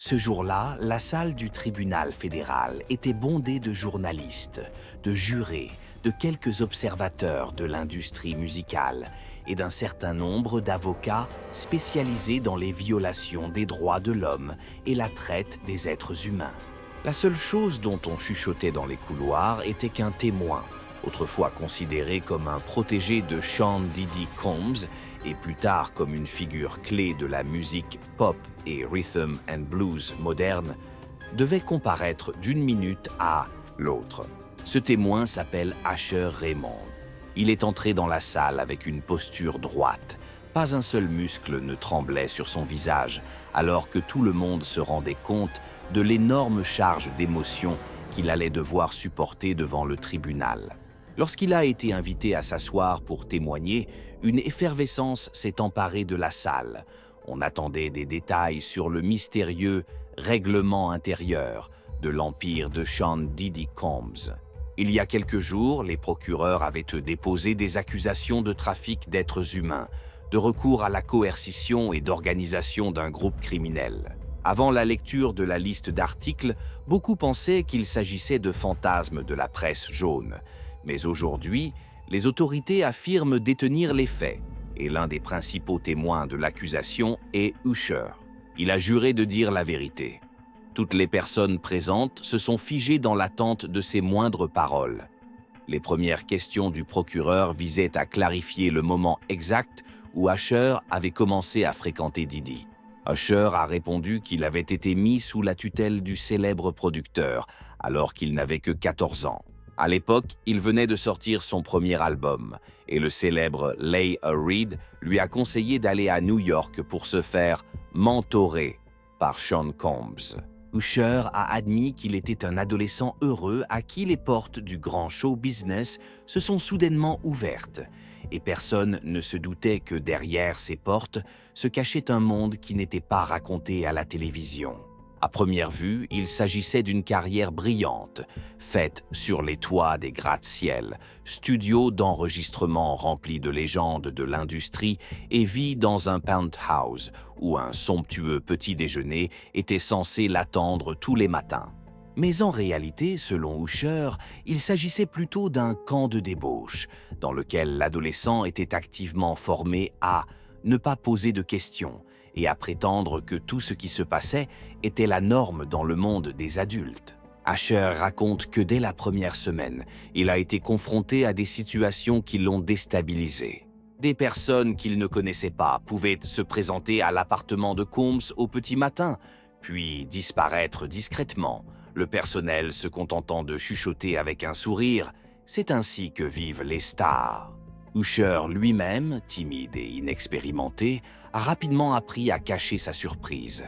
Ce jour-là, la salle du tribunal fédéral était bondée de journalistes, de jurés, de quelques observateurs de l'industrie musicale et d'un certain nombre d'avocats spécialisés dans les violations des droits de l'homme et la traite des êtres humains. La seule chose dont on chuchotait dans les couloirs était qu'un témoin, autrefois considéré comme un protégé de Sean Diddy Combs et plus tard comme une figure clé de la musique pop et rhythm and blues moderne, devait comparaître d'une minute à l'autre. Ce témoin s'appelle Asher Raymond. Il est entré dans la salle avec une posture droite. Pas un seul muscle ne tremblait sur son visage, alors que tout le monde se rendait compte de l'énorme charge d'émotion qu'il allait devoir supporter devant le tribunal. Lorsqu'il a été invité à s'asseoir pour témoigner, une effervescence s'est emparée de la salle. On attendait des détails sur le mystérieux règlement intérieur de l'empire de Sean Diddy Combs. Il y a quelques jours, les procureurs avaient déposé des accusations de trafic d'êtres humains, de recours à la coercition et d'organisation d'un groupe criminel. Avant la lecture de la liste d'articles, beaucoup pensaient qu'il s'agissait de fantasmes de la presse jaune. Mais aujourd'hui, les autorités affirment détenir les faits, et l'un des principaux témoins de l'accusation est Usher. Il a juré de dire la vérité. Toutes les personnes présentes se sont figées dans l'attente de ses moindres paroles. Les premières questions du procureur visaient à clarifier le moment exact où Usher avait commencé à fréquenter Diddy. Usher a répondu qu'il avait été mis sous la tutelle du célèbre producteur, alors qu'il n'avait que 14 ans. À l'époque, il venait de sortir son premier album, et le célèbre Leigh Reid lui a conseillé d'aller à New York pour se faire mentorer par Sean Combs. Usher a admis qu'il était un adolescent heureux à qui les portes du grand show business se sont soudainement ouvertes, et personne ne se doutait que derrière ces portes se cachait un monde qui n'était pas raconté à la télévision. À première vue, il s'agissait d'une carrière brillante, faite sur les toits des gratte-ciel, studio d'enregistrement rempli de légendes de l'industrie et vie dans un penthouse où un somptueux petit déjeuner était censé l'attendre tous les matins. Mais en réalité, selon Usher, il s'agissait plutôt d'un camp de débauche, dans lequel l'adolescent était activement formé à ne pas poser de questions, et à prétendre que tout ce qui se passait était la norme dans le monde des adultes. Usher raconte que dès la première semaine, il a été confronté à des situations qui l'ont déstabilisé. Des personnes qu'il ne connaissait pas pouvaient se présenter à l'appartement de Combs au petit matin, puis disparaître discrètement, le personnel se contentant de chuchoter avec un sourire. C'est ainsi que vivent les stars. Usher lui-même, timide et inexpérimenté, a rapidement appris à cacher sa surprise.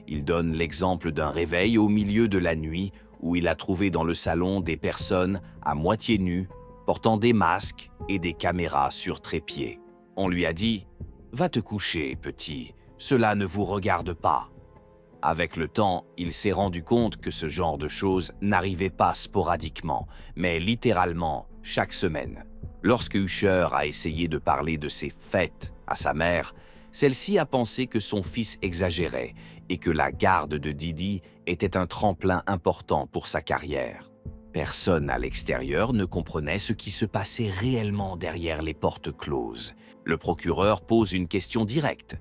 Il donne l'exemple d'un réveil au milieu de la nuit où il a trouvé dans le salon des personnes à moitié nues, portant des masques et des caméras sur trépied. On lui a dit « Va te coucher, petit, cela ne vous regarde pas ». Avec le temps, il s'est rendu compte que ce genre de choses n'arrivait pas sporadiquement, mais littéralement chaque semaine. Lorsque Usher a essayé de parler de ses fêtes à sa mère, celle-ci a pensé que son fils exagérait et que la garde de Diddy était un tremplin important pour sa carrière. Personne à l'extérieur ne comprenait ce qui se passait réellement derrière les portes closes. Le procureur pose une question directe.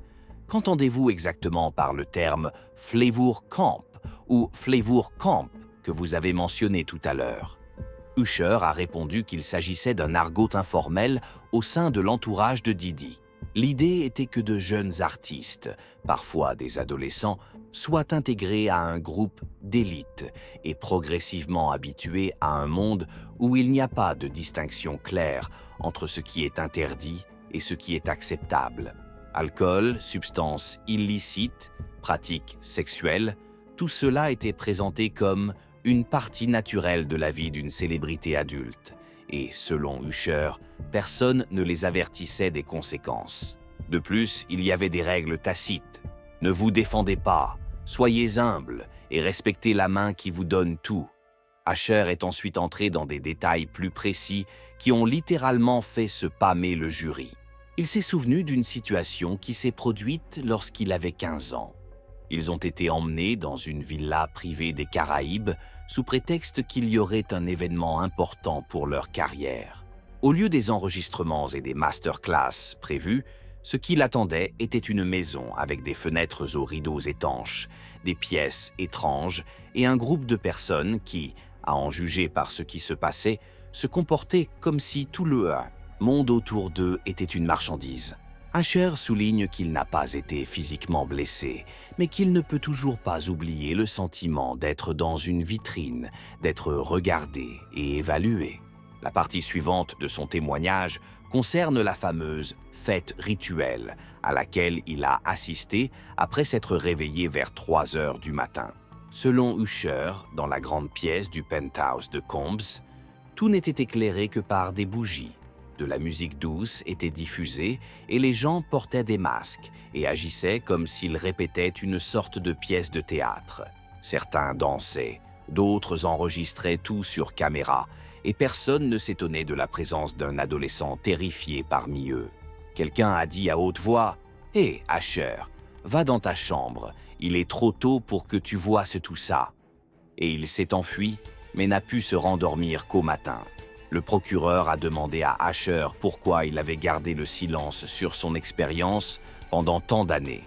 Qu'entendez-vous exactement par le terme « Flavor Camp » ou « Flavor Camp » que vous avez mentionné tout à l'heure? Usher a répondu qu'il s'agissait d'un argot informel au sein de l'entourage de Diddy. L'idée était que de jeunes artistes, parfois des adolescents, soient intégrés à un groupe d'élite et progressivement habitués à un monde où il n'y a pas de distinction claire entre ce qui est interdit et ce qui est acceptable. Alcool, substances illicites, pratiques sexuelles, tout cela était présenté comme une partie naturelle de la vie d'une célébrité adulte. Et, selon Usher, personne ne les avertissait des conséquences. De plus, il y avait des règles tacites. Ne vous défendez pas, soyez humble et respectez la main qui vous donne tout. Usher est ensuite entré dans des détails plus précis qui ont littéralement fait se pâmer le jury. Il s'est souvenu d'une situation qui s'est produite lorsqu'il avait 15 ans. Ils ont été emmenés dans une villa privée des Caraïbes sous prétexte qu'il y aurait un événement important pour leur carrière. Au lieu des enregistrements et des masterclass prévus, ce qui l'attendait était une maison avec des fenêtres aux rideaux étanches, des pièces étranges et un groupe de personnes qui, à en juger par ce qui se passait, se comportaient comme si tout le monde autour d'eux était une marchandise. Asher souligne qu'il n'a pas été physiquement blessé, mais qu'il ne peut toujours pas oublier le sentiment d'être dans une vitrine, d'être regardé et évalué. La partie suivante de son témoignage concerne la fameuse fête rituelle à laquelle il a assisté après s'être réveillé vers 3 heures du matin. Selon Usher, dans la grande pièce du penthouse de Combs, tout n'était éclairé que par des bougies. De la musique douce était diffusée et les gens portaient des masques et agissaient comme s'ils répétaient une sorte de pièce de théâtre. Certains dansaient, d'autres enregistraient tout sur caméra et personne ne s'étonnait de la présence d'un adolescent terrifié parmi eux. Quelqu'un a dit à haute voix « Hé, Asher, va dans ta chambre, il est trop tôt pour que tu voies tout ça. » Et il s'est enfui, mais n'a pu se rendormir qu'au matin. Le procureur a demandé à Asher pourquoi il avait gardé le silence sur son expérience pendant tant d'années.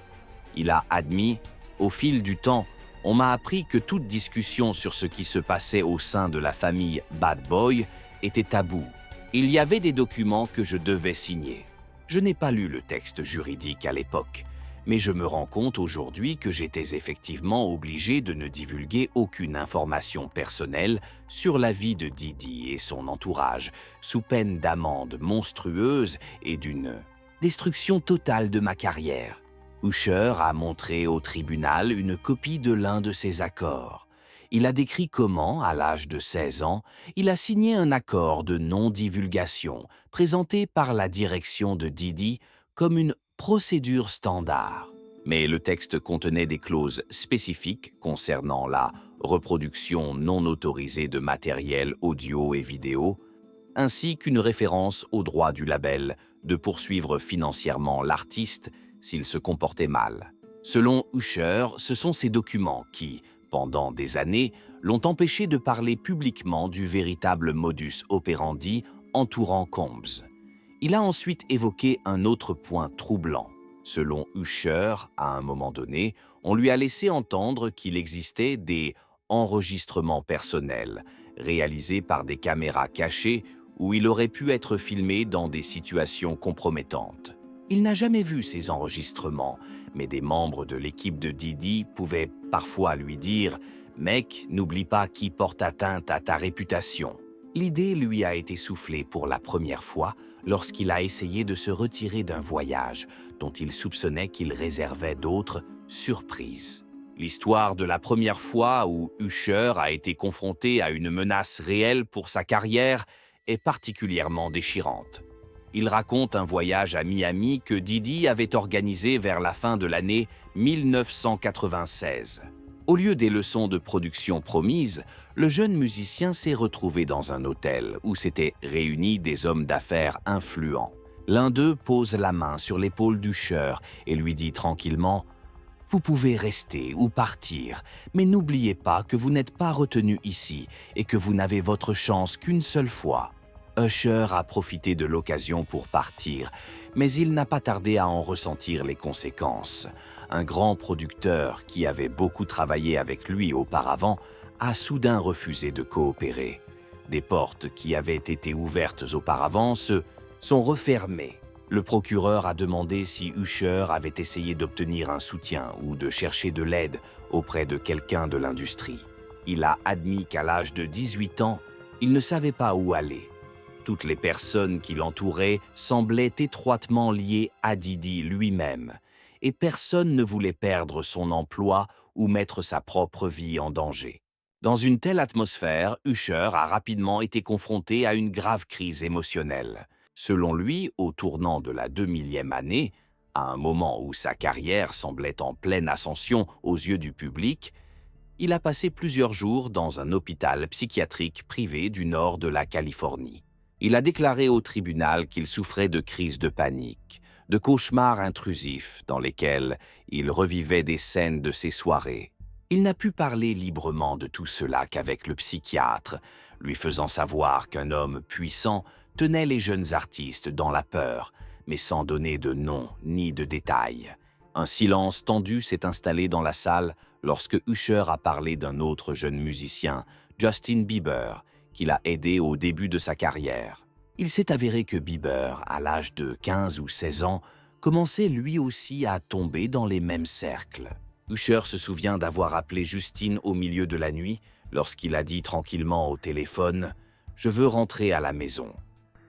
Il a admis « Au fil du temps, on m'a appris que toute discussion sur ce qui se passait au sein de la famille Bad Boy était tabou. Il y avait des documents que je devais signer. Je n'ai pas lu le texte juridique à l'époque, mais je me rends compte aujourd'hui que j'étais effectivement obligé de ne divulguer aucune information personnelle sur la vie de Diddy et son entourage, sous peine d'amende monstrueuse et d'une destruction totale de ma carrière. Usher a montré au tribunal une copie de l'un de ses accords. Il a décrit comment, à l'âge de 16 ans, il a signé un accord de non-divulgation présenté par la direction de Diddy comme une procédure standard. Mais le texte contenait des clauses spécifiques concernant la reproduction non autorisée de matériel audio et vidéo, ainsi qu'une référence au droit du label de poursuivre financièrement l'artiste s'il se comportait mal. Selon Usher, ce sont ces documents qui, pendant des années, l'ont empêché de parler publiquement du véritable modus operandi entourant Combs. Il a ensuite évoqué un autre point troublant. Selon Usher, à un moment donné, on lui a laissé entendre qu'il existait des enregistrements personnels, réalisés par des caméras cachées où il aurait pu être filmé dans des situations compromettantes. Il n'a jamais vu ces enregistrements, mais des membres de l'équipe de Diddy pouvaient parfois lui dire « Mec, n'oublie pas qui porte atteinte à ta réputation ». L'idée lui a été soufflée pour la première fois lorsqu'il a essayé de se retirer d'un voyage dont il soupçonnait qu'il réservait d'autres surprises. L'histoire de la première fois où Usher a été confronté à une menace réelle pour sa carrière est particulièrement déchirante. Il raconte un voyage à Miami que Diddy avait organisé vers la fin de l'année 1996. Au lieu des leçons de production promises, le jeune musicien s'est retrouvé dans un hôtel où s'étaient réunis des hommes d'affaires influents. L'un d'eux pose la main sur l'épaule d'Usher et lui dit tranquillement « Vous pouvez rester ou partir, mais n'oubliez pas que vous n'êtes pas retenu ici et que vous n'avez votre chance qu'une seule fois. » Usher a profité de l'occasion pour partir, mais il n'a pas tardé à en ressentir les conséquences. Un grand producteur qui avait beaucoup travaillé avec lui auparavant a soudain refusé de coopérer. Des portes qui avaient été ouvertes auparavant se sont refermées. Le procureur a demandé si Usher avait essayé d'obtenir un soutien ou de chercher de l'aide auprès de quelqu'un de l'industrie. Il a admis qu'à l'âge de 18 ans, il ne savait pas où aller. Toutes les personnes qui l'entouraient semblaient étroitement liées à Diddy lui-même, et personne ne voulait perdre son emploi ou mettre sa propre vie en danger. Dans une telle atmosphère, Usher a rapidement été confronté à une grave crise émotionnelle. Selon lui, au tournant de la 2000e année, à un moment où sa carrière semblait en pleine ascension aux yeux du public, il a passé plusieurs jours dans un hôpital psychiatrique privé du nord de la Californie. Il a déclaré au tribunal qu'il souffrait de crises de panique, de cauchemars intrusifs dans lesquels il revivait des scènes de ses soirées. Il n'a pu parler librement de tout cela qu'avec le psychiatre, lui faisant savoir qu'un homme puissant tenait les jeunes artistes dans la peur, mais sans donner de nom ni de détails. Un silence tendu s'est installé dans la salle lorsque Usher a parlé d'un autre jeune musicien, Justin Bieber, qui l'a aidé au début de sa carrière. Il s'est avéré que Bieber, à l'âge de 15 ou 16 ans, commençait lui aussi à tomber dans les mêmes cercles. Usher se souvient d'avoir appelé Justin au milieu de la nuit lorsqu'il a dit tranquillement au téléphone « Je veux rentrer à la maison.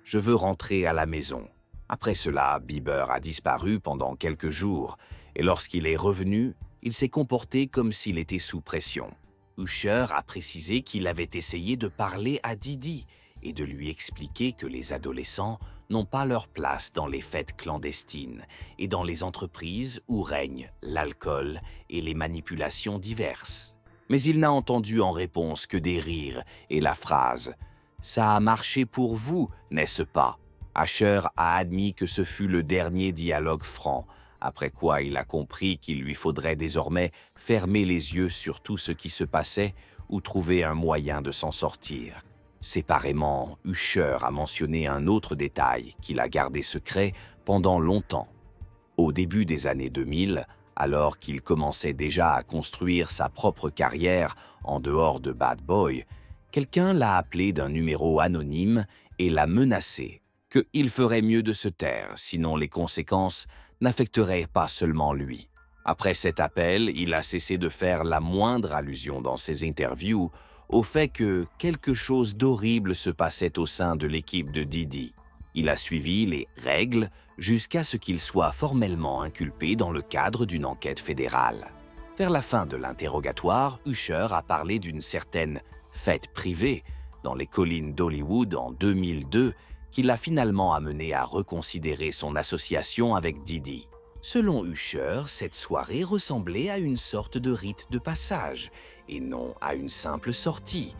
Je veux rentrer à la maison. » Après cela, Bieber a disparu pendant quelques jours et lorsqu'il est revenu, il s'est comporté comme s'il était sous pression. Usher a précisé qu'il avait essayé de parler à Diddy et de lui expliquer que les adolescents n'ont pas leur place dans les fêtes clandestines et dans les entreprises où règnent l'alcool et les manipulations diverses. Mais il n'a entendu en réponse que des rires et la phrase « Ça a marché pour vous, n'est-ce pas ?» Usher a admis que ce fut le dernier dialogue franc, après quoi il a compris qu'il lui faudrait désormais fermer les yeux sur tout ce qui se passait ou trouver un moyen de s'en sortir. Séparément, Usher a mentionné un autre détail qu'il a gardé secret pendant longtemps. Au début des années 2000, alors qu'il commençait déjà à construire sa propre carrière en dehors de Bad Boy, quelqu'un l'a appelé d'un numéro anonyme et l'a menacé qu'il ferait mieux de se taire, sinon les conséquences n'affecteraient pas seulement lui. Après cet appel, il a cessé de faire la moindre allusion dans ses interviews au fait que quelque chose d'horrible se passait au sein de l'équipe de Diddy. Il a suivi les règles jusqu'à ce qu'il soit formellement inculpé dans le cadre d'une enquête fédérale. Vers la fin de l'interrogatoire, Usher a parlé d'une certaine fête privée dans les collines d'Hollywood en 2002 qui l'a finalement amené à reconsidérer son association avec Diddy. Selon Usher, cette soirée ressemblait à une sorte de rite de passage et non à une simple sortie.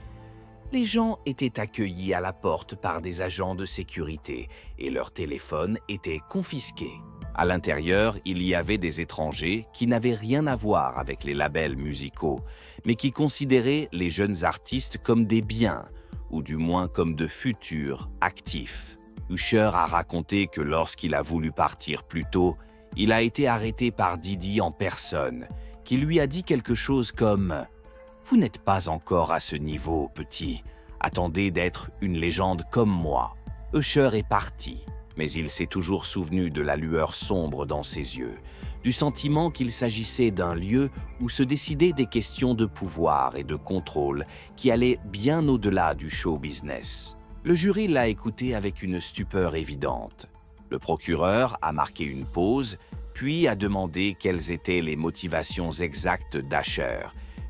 Les gens étaient accueillis à la porte par des agents de sécurité et leurs téléphones étaient confisqués. À l'intérieur, il y avait des étrangers qui n'avaient rien à voir avec les labels musicaux, mais qui considéraient les jeunes artistes comme des biens, ou du moins comme de futurs actifs. Usher a raconté que lorsqu'il a voulu partir plus tôt, il a été arrêté par Diddy en personne, qui lui a dit quelque chose comme « Vous n'êtes pas encore à ce niveau, petit. Attendez d'être une légende comme moi. » Usher est parti, mais il s'est toujours souvenu de la lueur sombre dans ses yeux, du sentiment qu'il s'agissait d'un lieu où se décidaient des questions de pouvoir et de contrôle qui allaient bien au-delà du show business. Le jury l'a écouté avec une stupeur évidente. Le procureur a marqué une pause, puis a demandé quelles étaient les motivations exactes d'Usher,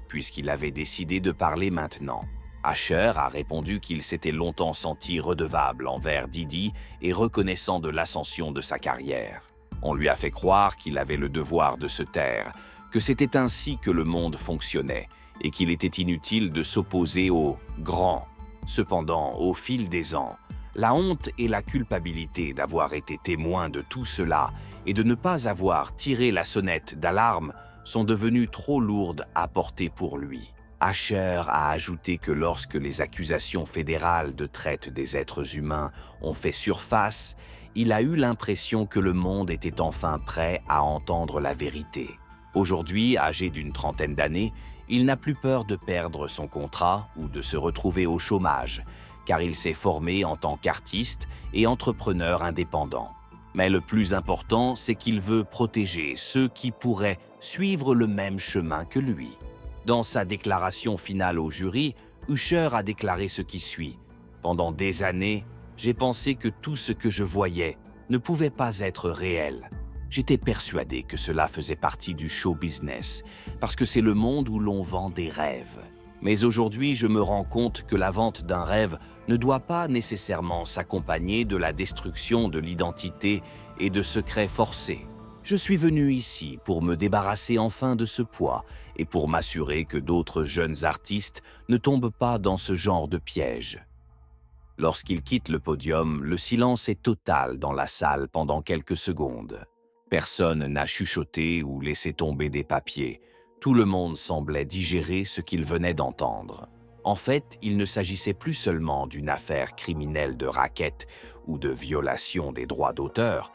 puisqu'il avait décidé de parler maintenant. Usher a répondu qu'il s'était longtemps senti redevable envers Diddy et reconnaissant de l'ascension de sa carrière. On lui a fait croire qu'il avait le devoir de se taire, que c'était ainsi que le monde fonctionnait et qu'il était inutile de s'opposer aux grands. Cependant, au fil des ans, la honte et la culpabilité d'avoir été témoin de tout cela et de ne pas avoir tiré la sonnette d'alarme sont devenues trop lourdes à porter pour lui. Usher a ajouté que lorsque les accusations fédérales de traite des êtres humains ont fait surface, il a eu l'impression que le monde était enfin prêt à entendre la vérité. Aujourd'hui, âgé d'une trentaine d'années, il n'a plus peur de perdre son contrat ou de se retrouver au chômage, car il s'est formé en tant qu'artiste et entrepreneur indépendant. Mais le plus important, c'est qu'il veut protéger ceux qui pourraient suivre le même chemin que lui. Dans sa déclaration finale au jury, Usher a déclaré ce qui suit. « Pendant des années, j'ai pensé que tout ce que je voyais ne pouvait pas être réel. J'étais persuadé que cela faisait partie du show business, parce que c'est le monde où l'on vend des rêves. Mais aujourd'hui, je me rends compte que la vente d'un rêve ne doit pas nécessairement s'accompagner de la destruction de l'identité et de secrets forcés. Je suis venu ici pour me débarrasser enfin de ce poids et pour m'assurer que d'autres jeunes artistes ne tombent pas dans ce genre de piège. » Lorsqu'il quitte le podium, le silence est total dans la salle pendant quelques secondes. Personne n'a chuchoté ou laissé tomber des papiers. Tout le monde semblait digérer ce qu'il venait d'entendre. En fait, il ne s'agissait plus seulement d'une affaire criminelle de racket ou de violation des droits d'auteur,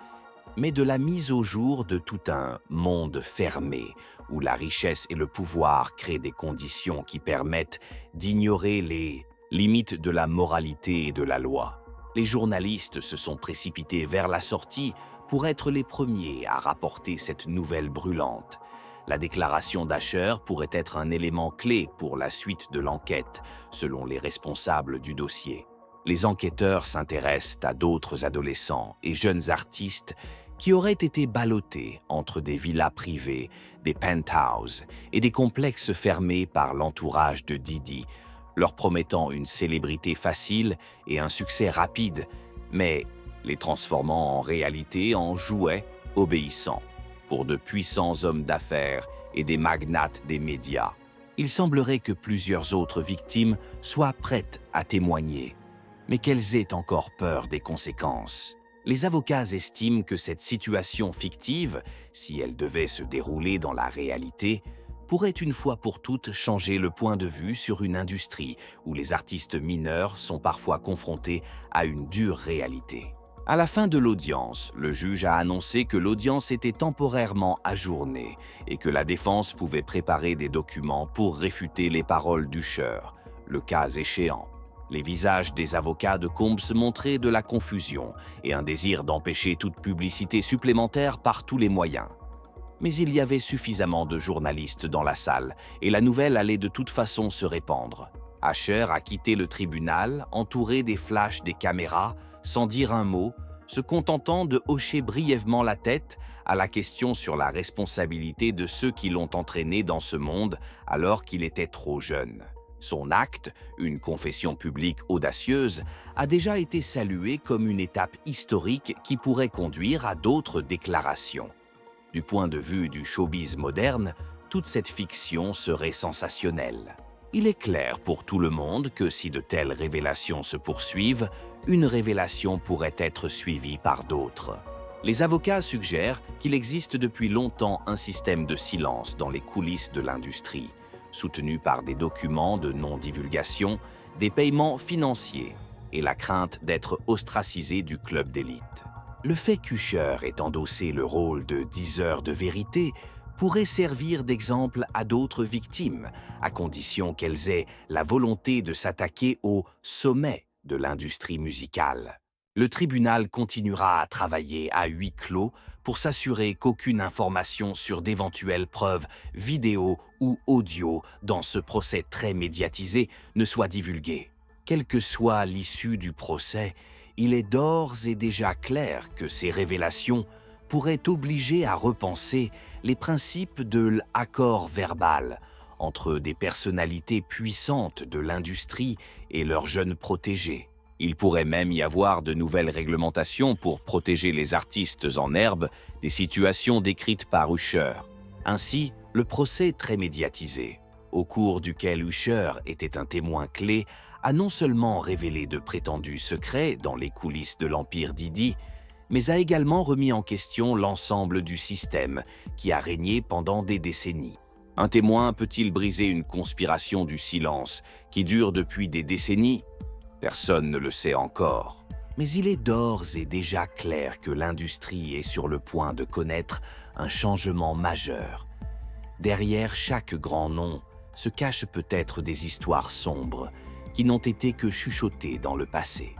mais de la mise au jour de tout un monde fermé, où la richesse et le pouvoir créent des conditions qui permettent d'ignorer les limites de la moralité et de la loi. Les journalistes se sont précipités vers la sortie pour être les premiers à rapporter cette nouvelle brûlante. La déclaration d'Asher pourrait être un élément clé pour la suite de l'enquête, selon les responsables du dossier. Les enquêteurs s'intéressent à d'autres adolescents et jeunes artistes qui auraient été ballottés entre des villas privées, des penthouses et des complexes fermés par l'entourage de Diddy, leur promettant une célébrité facile et un succès rapide, mais les transformant en réalité en jouets obéissants pour de puissants hommes d'affaires et des magnates des médias. Il semblerait que plusieurs autres victimes soient prêtes à témoigner, mais qu'elles aient encore peur des conséquences. Les avocats estiment que cette situation fictive, si elle devait se dérouler dans la réalité, pourrait une fois pour toutes changer le point de vue sur une industrie où les artistes mineurs sont parfois confrontés à une dure réalité. À la fin de l'audience, le juge a annoncé que l'audience était temporairement ajournée et que la défense pouvait préparer des documents pour réfuter les paroles d'Usher, le cas échéant. Les visages des avocats de Combs montraient de la confusion et un désir d'empêcher toute publicité supplémentaire par tous les moyens. Mais il y avait suffisamment de journalistes dans la salle et la nouvelle allait de toute façon se répandre. Asher a quitté le tribunal, entouré des flashs des caméras, sans dire un mot, se contentant de hocher brièvement la tête à la question sur la responsabilité de ceux qui l'ont entraîné dans ce monde alors qu'il était trop jeune. Son acte, une confession publique audacieuse, a déjà été salué comme une étape historique qui pourrait conduire à d'autres déclarations. Du point de vue du showbiz moderne, toute cette fiction serait sensationnelle. Il est clair pour tout le monde que si de telles révélations se poursuivent, une révélation pourrait être suivie par d'autres. Les avocats suggèrent qu'il existe depuis longtemps un système de silence dans les coulisses de l'industrie, soutenu par des documents de non-divulgation, des paiements financiers et la crainte d'être ostracisé du club d'élite. Le fait qu'Usher ait endossé le rôle de diseur de vérité pourrait servir d'exemple à d'autres victimes, à condition qu'elles aient la volonté de s'attaquer au sommet de l'industrie musicale. Le tribunal continuera à travailler à huis clos pour s'assurer qu'aucune information sur d'éventuelles preuves vidéo ou audio dans ce procès très médiatisé ne soit divulguée. Quelle que soit l'issue du procès, il est d'ores et déjà clair que ces révélations pourraient obliger à repenser les principes de l'accord verbal entre des personnalités puissantes de l'industrie et leurs jeunes protégés. Il pourrait même y avoir de nouvelles réglementations pour protéger les artistes en herbe des situations décrites par Usher. Ainsi, le procès très médiatisé, au cours duquel Usher était un témoin clé, a non seulement révélé de prétendus secrets dans les coulisses de l'empire Diddy, mais a également remis en question l'ensemble du système qui a régné pendant des décennies. Un témoin peut-il briser une conspiration du silence qui dure depuis des décennies? Personne ne le sait encore. Mais il est d'ores et déjà clair que l'industrie est sur le point de connaître un changement majeur. Derrière chaque grand nom se cachent peut-être des histoires sombres qui n'ont été que chuchotées dans le passé.